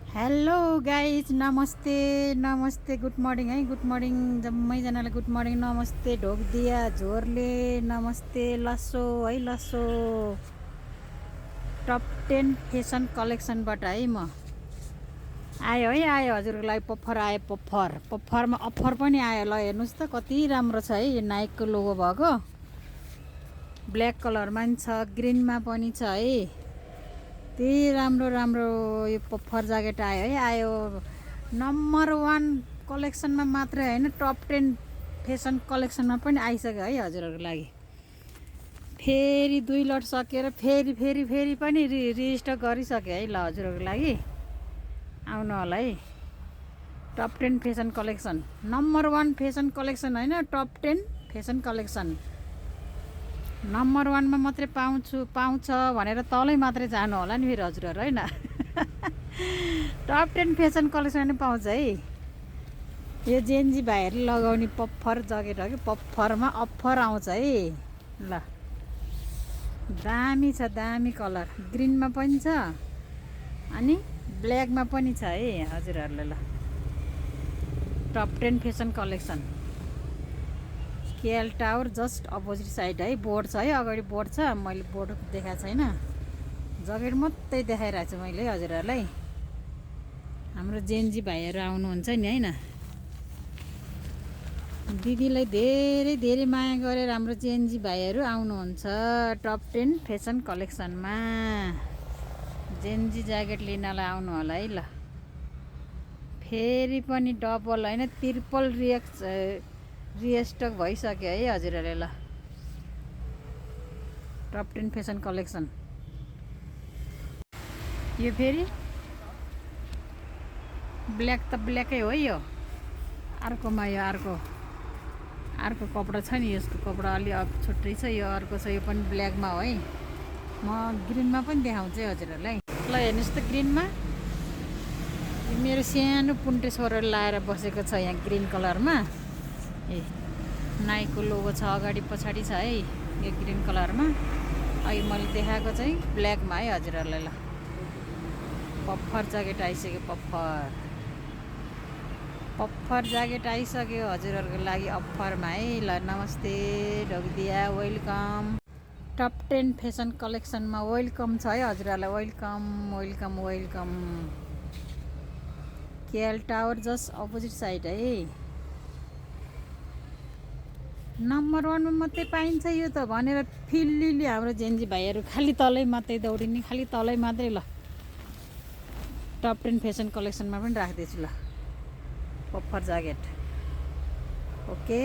Hello guys, नमस्ते नमस्ते, good morning है, गुड मर्निङ जम्मैजनालाई गुड मर्निङ, नमस्ते ढोकदिया झोरले, नमस्ते लसो है, लसो टप 10 फेसन कलेक्सनबाट है म आयो है, आयो हजुरको लागि पफर आयो, पफरमा अफर पनि आयो। ल हेर्नुहोस् त कति राम्रो छ है, यो नाइकको लोगो भएको ब्ल्याक कलरमा पनि छ, ग्रिनमा पनि छ है। त्यही राम्रो राम्रो यो पफर ज्याकेट आयो है, आयो नम्बर 1 कलेक्सनमा मात्रै होइन, टप 10 फेसन कलेक्सनमा पनि आइसक्यो है हजुरहरूको लागि। फेरि 2 लट सकेर फेरि पनि रिस्टक गरिसक्यो है। ल हजुरहरूको लागि आउनु होला है, top 10 fashion collection, number 1 fashion collection होइन, टप 10 फेसन कलेक्सन। नम्बर 1 मा मात्रै पाउँछ भनेर तलै मात्रै जानु होला नि फेरि हजुरहरू होइन। टप 10 फेसन कलेक्सन पनि पाउँछ है। यो जेन्जी भाइहरूले लगाउने पफर ज्याकेट हो कि, पफरमा अफर आउँछ है। ल दामी छ, दामी कलर, ग्रिनमा पनि छ अनि ब्ल्याकमा पनि छ है हजुरहरूले। ल top 10 fashion collection, KL tower just opposite side है। बोर्ड छ है, अगाडि बोर्ड छ, मैले बोर्ड देखाएको छैन, ज्याकेट मात्रै देखाइरहेको छु मैले है हजुरहरूलाई। हाम्रो जेन्जी भाइहरू आउनुहुन्छ नि होइन, दिदीलाई धेरै धेरै माया गरेर हाम्रो जेन्जी भाइहरू आउनुहुन्छ टप 10 फेसन कलेक्सनमा। जेन्जी ज्याकेट लिनलाई आउनु होला है। ल फेरि पनि डबल होइन, ट्रिपल रिस्टक भइसक्यो है हजुरहरूले। ल टप 10 फेसन कलेक्सन, यो फेरि ब्ल्याक त ब्ल्याकै हो, यो अर्कोमा, यो अर्को कपडा छ नि, यसको कपडा अलि छुट्टै छ, यो अर्को छ, यो पनि ब्ल्याकमा हो है। म ग्रिनमा पनि देखाउँछु है हजुरहरूलाई। ल हेर्नुहोस् त, ग्रिनमा मेरो सानो पुन्टे छोरो लाएर बसेको छ यहाँ ग्रिन कलरमा। ए नाइकको लोगो छ अगाडि पछाडि छ है, यो ग्रिन कलरमा। अहिले मैले देखाएको चाहिँ ब्ल्याकमा है हजुरहरूलाई। ल पफर ज्याकेट आइसक्यो, पफर ज्याकेट आइसक्यो हजुरहरूको लागि अफरमा है। ल नमस्ते ढोकदिया, वेलकम टप 10 फेसन कलेक्सनमा, वेलकम छ है हजुरहरूलाई, welcome welcome welcome. KL tower just opposite side है। नम्बर 1 मा मात्रै पाइन्छ यो त भनेर फिल्लिली हाम्रो जेन्जी भाइहरू खालि तलै मात्रै दौडिने, खालि तलै मात्रै। ल टप 10 फेसन कलेक्सनमा पनि राख्दैछु। ल पफर ज्याकेट, ओके।